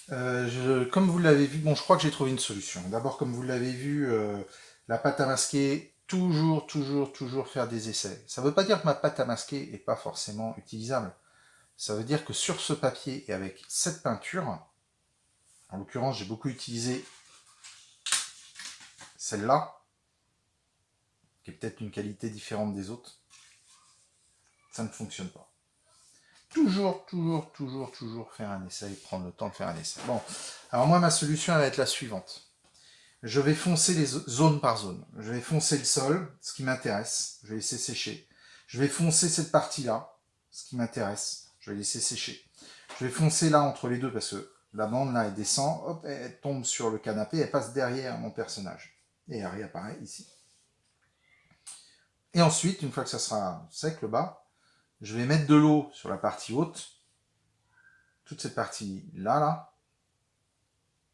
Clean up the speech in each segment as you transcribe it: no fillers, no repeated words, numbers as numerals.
Comme vous l'avez vu, bon, je crois que j'ai trouvé une solution. D'abord, comme vous l'avez vu, la pâte à masquer, toujours faire des essais. Ça ne veut pas dire que ma pâte à masquer n'est pas forcément utilisable. Ça veut dire que sur ce papier et avec cette peinture, en l'occurrence, j'ai beaucoup utilisé celle-là, qui est peut-être une qualité différente des autres, ça ne fonctionne pas. Toujours faire un essai, prendre le temps de faire un essai. Bon, alors moi, ma solution, elle va être la suivante. Je vais foncer les zone par zone. Je vais foncer le sol, ce qui m'intéresse. Je vais laisser sécher. Je vais foncer cette partie-là, ce qui m'intéresse. Je vais laisser sécher. Je vais foncer là entre les deux parce que la bande là, elle descend, hop, elle tombe sur le canapé, elle passe derrière mon personnage. Et elle réapparaît ici. Et ensuite, une fois que ça sera sec le bas, je vais mettre de l'eau sur la partie haute. Toute cette partie-là,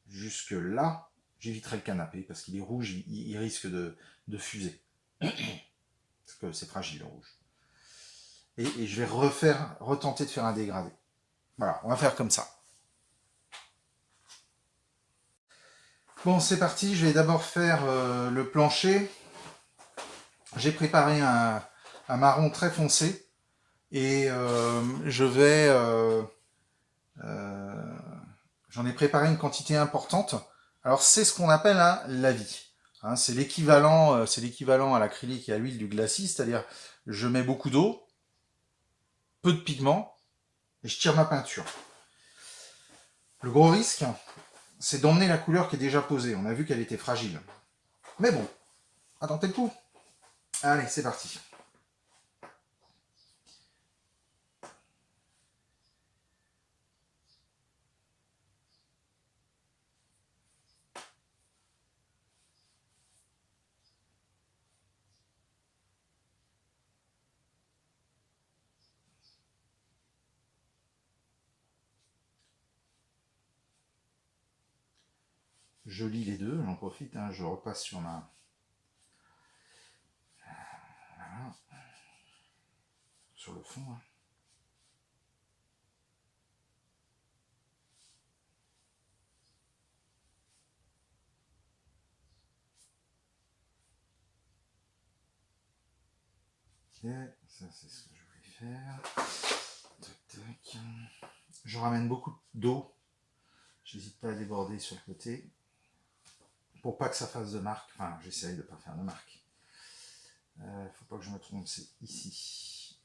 jusque là, j'éviterai le canapé parce qu'il est rouge, il risque de fuser. Parce que c'est fragile le rouge. Et je vais retenter de faire un dégradé. Voilà, on va faire comme ça. Bon, c'est parti, je vais d'abord faire le plancher. J'ai préparé un marron très foncé et euh, j'en ai préparé une quantité importante. Alors c'est ce qu'on appelle un lavis. Hein, c'est l'équivalent à l'acrylique et à l'huile du glacis, c'est-à-dire je mets beaucoup d'eau, peu de pigment et je tire ma peinture. Le gros risque, c'est d'emmener la couleur qui est déjà posée. On a vu qu'elle était fragile. Mais bon, à tenter le coup. Allez, c'est parti. Je lis les deux, j'en profite, hein, je repasse sur voilà, sur le fond. Hein. Ok, ça c'est ce que je voulais faire. Tac, tac. Je ramène beaucoup d'eau. J'hésite pas à déborder sur le côté. Pour pas que ça fasse de marque. Enfin, j'essaye de pas faire de marque. Faut pas que je me trompe, c'est ici.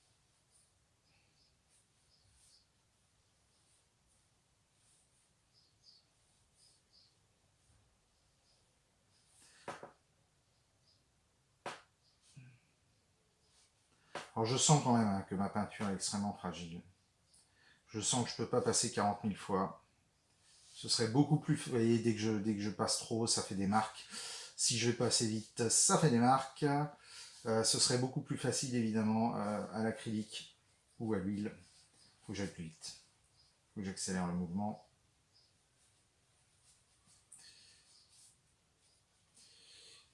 Alors je sens quand même hein, que ma peinture est extrêmement fragile. Je sens que je peux pas passer 40 000 fois. Ce serait beaucoup plus... Vous voyez, dès que je passe trop, ça fait des marques. Si je vais pas assez vite, ça fait des marques. Ce serait beaucoup plus facile, évidemment, à l'acrylique ou à l'huile. Il faut que j'aille plus vite. Il faut que j'accélère le mouvement.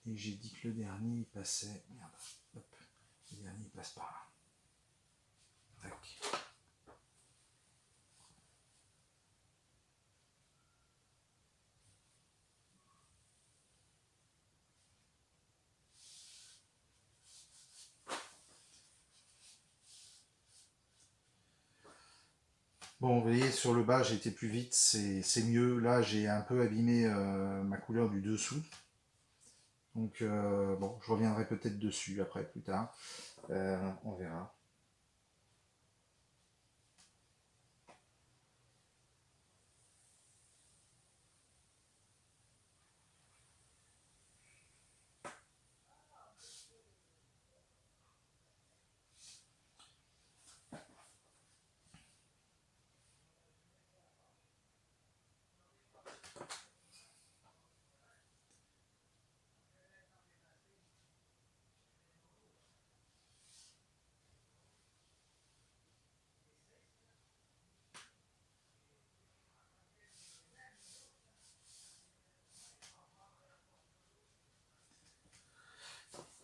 Et j'ai dit que le dernier, il passait... Merde, hop. Le dernier, il passe par là. Tac. Bon, vous voyez, sur le bas, j'ai été plus vite, c'est mieux. Là, j'ai un peu abîmé ma couleur du dessous. Donc, bon, je reviendrai peut-être dessus après, plus tard. On verra.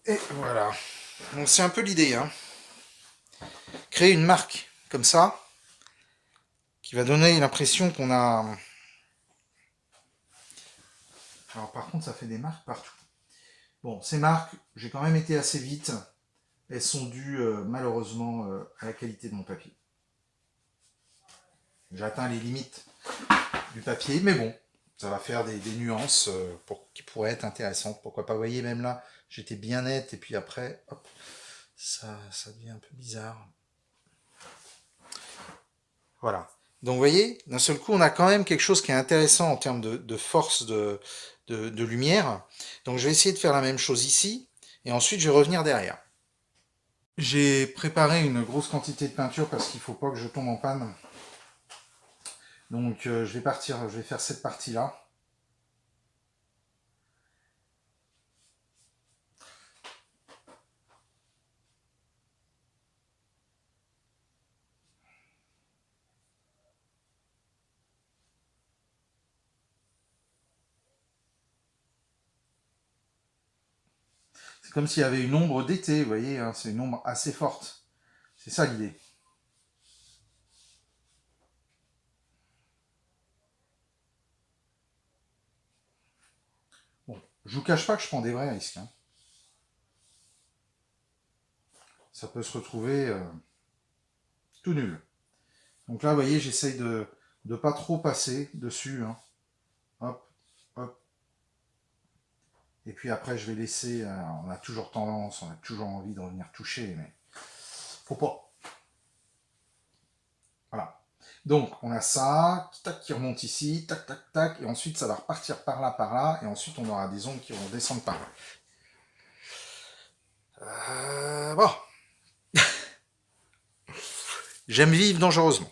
Et voilà. Donc, c'est un peu l'idée, hein. Créer une marque comme ça, qui va donner l'impression qu'on a Alors par contre, ça fait des marques partout. Bon, ces marques, j'ai quand même été assez vite. Elles sont dues malheureusement à la qualité de mon papier. J'ai atteint les limites du papier, mais bon, ça va faire des nuances qui pourraient être intéressantes. Pourquoi pas, vous voyez, même là, j'étais bien net, et puis après, hop, ça devient un peu bizarre. Voilà. Donc vous voyez, d'un seul coup, on a quand même quelque chose qui est intéressant en termes de force de lumière. Donc je vais essayer de faire la même chose ici, et ensuite je vais revenir derrière. J'ai préparé une grosse quantité de peinture parce qu'il ne faut pas que je tombe en panne. Donc je vais faire cette partie-là. C'est comme s'il y avait une ombre d'été, vous voyez, hein, c'est une ombre assez forte. C'est ça l'idée. Bon, je vous cache pas que je prends des vrais risques, hein. Ça peut se retrouver tout nul. Donc là, vous voyez, j'essaye de ne pas trop passer dessus, hein. Hop, hop. Et puis après, je vais laisser. On a toujours tendance, on a toujours envie de revenir toucher, mais faut pas. Voilà. Donc, on a ça, tac, qui remonte ici, tac, tac, tac, et ensuite ça va repartir par là, et ensuite on aura des ondes qui vont descendre par là. Bon, j'aime vivre dangereusement.